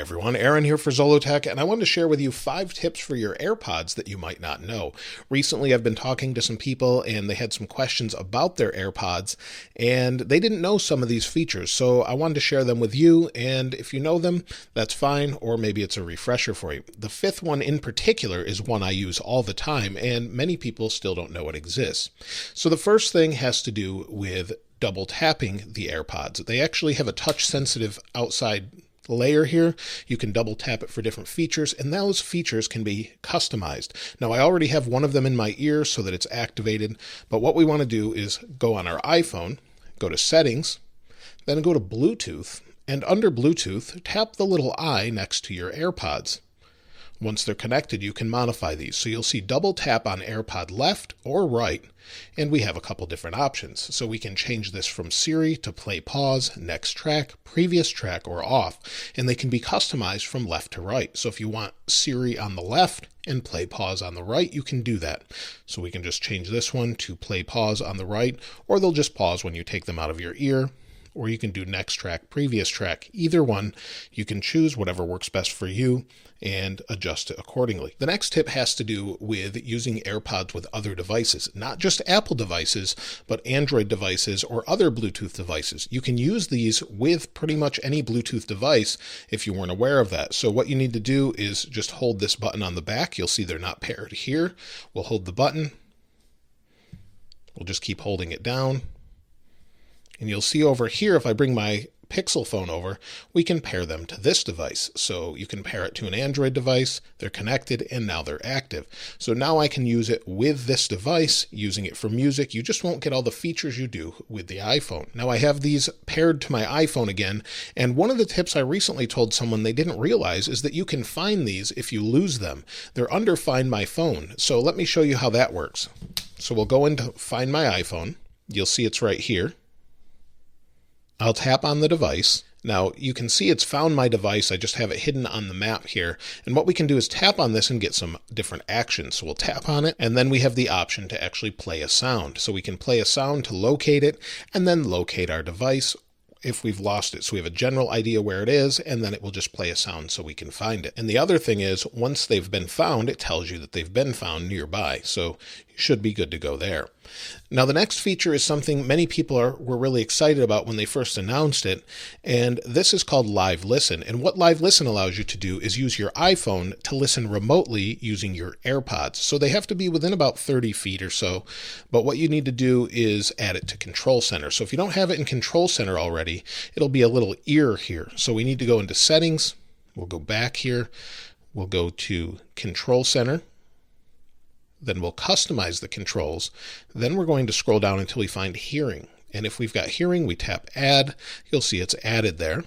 everyone, Aaron here for Zollotech, and I wanted to share with you 5 tips for your AirPods that you might not know. Recently, I've been talking to some people, and they had some questions about their AirPods, and they didn't know some of these features, so I wanted to share them with you, and if you know them, that's fine, or maybe it's a refresher for you. The 5th one in particular is one I use all the time, and many people still don't know it exists. So the first thing has to do with double tapping the AirPods. They actually have a touch-sensitive outside layer here. You can double tap it for different features, and those features can be customized. Now, I already have one of them in my ear so that it's activated, but what we want to do is go on our iPhone, go to Settings, then go to Bluetooth, and under Bluetooth, tap the little I next to your AirPods. Once they're connected, you can modify these. So you'll see double tap on AirPod left or right, and we have a couple different options. So we can change this from Siri to play pause, next track, previous track, or off, and they can be customized from left to right. So if you want Siri on the left and play pause on the right, you can do that. So we can just change this one to play pause on the right, or they'll just pause when you take them out of your ear. Or you can do next track, previous track. Either one, you can choose whatever works best for you and adjust it accordingly. The next tip has to do with using AirPods with other devices, not just Apple devices, but Android devices or other Bluetooth devices. You can use these with pretty much any Bluetooth device if you weren't aware of that. So what you need to do is just hold this button on the back. You'll see they're not paired here. We'll hold the button. We'll just keep holding it down. And you'll see over here, if I bring my Pixel phone over, we can pair them to this device. So you can pair it to an Android device, they're connected, and now they're active. So now I can use it with this device, using it for music. You just won't get all the features you do with the iPhone. Now I have these paired to my iPhone again, and one of the tips I recently told someone they didn't realize is that you can find these if you lose them. They're under Find My Phone. So let me show you how that works. So we'll go into Find My iPhone. You'll see it's right here. I'll tap on the device. Now you can see it's found my device. I just have it hidden on the map here. And what we can do is tap on this and get some different actions. So we'll tap on it, and then we have the option to actually play a sound. So we can play a sound to locate it and then locate our device if we've lost it. So we have a general idea where it is, and then it will just play a sound so we can find it. And the other thing is, once they've been found, it tells you that they've been found nearby. So you should be good to go there. Now, the next feature is something many people were really excited about when they first announced it, and this is called Live Listen. And what Live Listen allows you to do is use your iPhone to listen remotely using your AirPods. So they have to be within about 30 feet or so, but what you need to do is add it to Control Center. So if you don't have it in Control Center already, it'll be a little ear here. So we need to go into Settings. We'll go back here. We'll go to Control Center. Then we'll customize the controls. Then we're going to scroll down until we find Hearing. And if we've got Hearing, we tap Add. You'll see it's added there.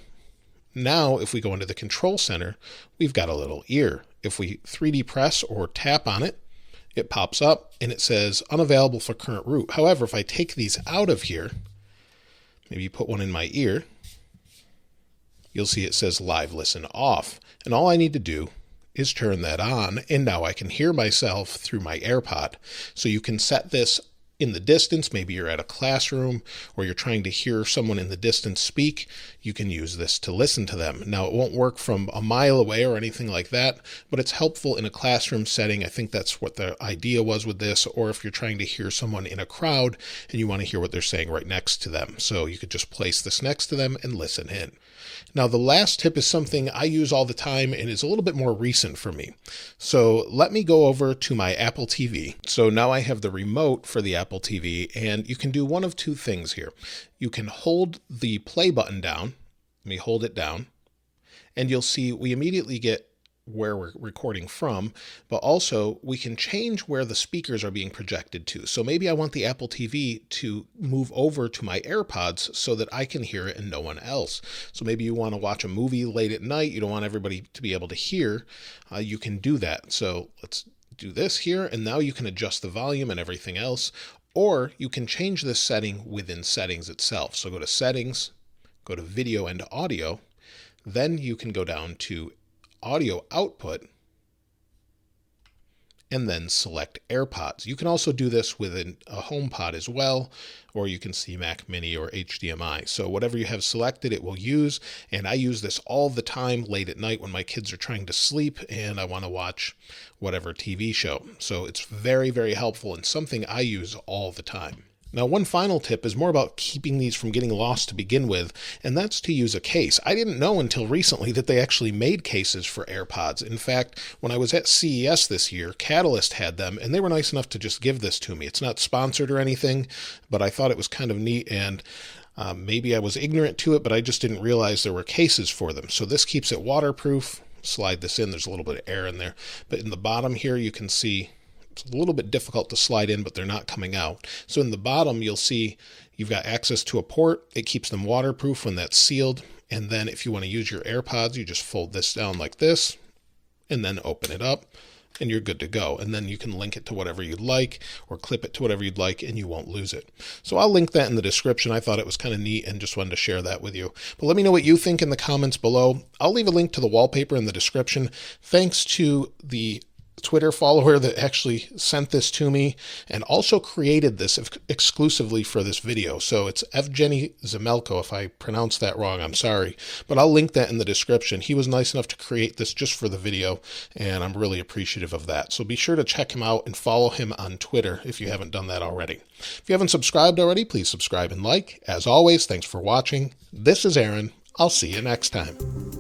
Now, if we go into the Control Center, we've got a little ear. If we 3D press or tap on it, it pops up and it says unavailable for current route. However, if I take these out of here, maybe put one in my ear, you'll see it says Live Listen off. And all I need to do is turn that on, and now I can hear myself through my AirPod. So you can set this in the distance. Maybe you're at a classroom or you're trying to hear someone in the distance speak. You can use this to listen to them. Now, it won't work from a mile away or anything like that, but it's helpful in a classroom setting. I think that's what the idea was with this, or if you're trying to hear someone in a crowd and you want to hear what they're saying right next to them. So you could just place this next to them and listen in. Now, the last tip is something I use all the time and is a little bit more recent for me. So let me go over to my Apple TV. So now I have the remote for the Apple TV, and you can do one of two things here. You can hold the play button down. Let me hold it down, and you'll see we immediately get where we're recording from, but also we can change where the speakers are being projected to. So maybe I want the Apple TV to move over to my AirPods so that I can hear it and no one else. So maybe you want to watch a movie late at night. You don't want everybody to be able to hear. You can do that. So let's do this here, and now you can adjust the volume and everything else, or you can change this setting within Settings itself. So go to Settings, go to Video and Audio, then you can go down to Audio Output, and then select AirPods. You can also do this with a HomePod as well, or you can see Mac Mini or HDMI. So whatever you have selected, it will use, and I use this all the time late at night when my kids are trying to sleep and I want to watch whatever TV show. So it's very, very helpful and something I use all the time. Now, one final tip is more about keeping these from getting lost to begin with, and that's to use a case. I didn't know until recently that they actually made cases for AirPods. In fact, when I was at CES this year, Catalyst had them, and they were nice enough to just give this to me. It's not sponsored or anything, but I thought it was kind of neat, and maybe I was ignorant to it, but I just didn't realize there were cases for them. So this keeps it waterproof. Slide this in. There's a little bit of air in there, but in the bottom here you can see it's a little bit difficult to slide in, but they're not coming out. So in the bottom, you'll see you've got access to a port. It keeps them waterproof when that's sealed. And then if you want to use your AirPods, you just fold this down like this and then open it up and you're good to go. And then you can link it to whatever you'd like or clip it to whatever you'd like and you won't lose it. So I'll link that in the description. I thought it was kind of neat and just wanted to share that with you. But let me know what you think in the comments below. I'll leave a link to the wallpaper in the description. Thanks to the Twitter follower that actually sent this to me and also created this exclusively for this video. So it's Evgeny Zemelko. If I pronounced that wrong, I'm sorry, but I'll link that in the description. He was nice enough to create this just for the video, and I'm really appreciative of that. So be sure to check him out and follow him on Twitter if you haven't done that already. If you haven't subscribed already, please subscribe and like. As always, thanks for watching. This is Aaron. I'll see you next time.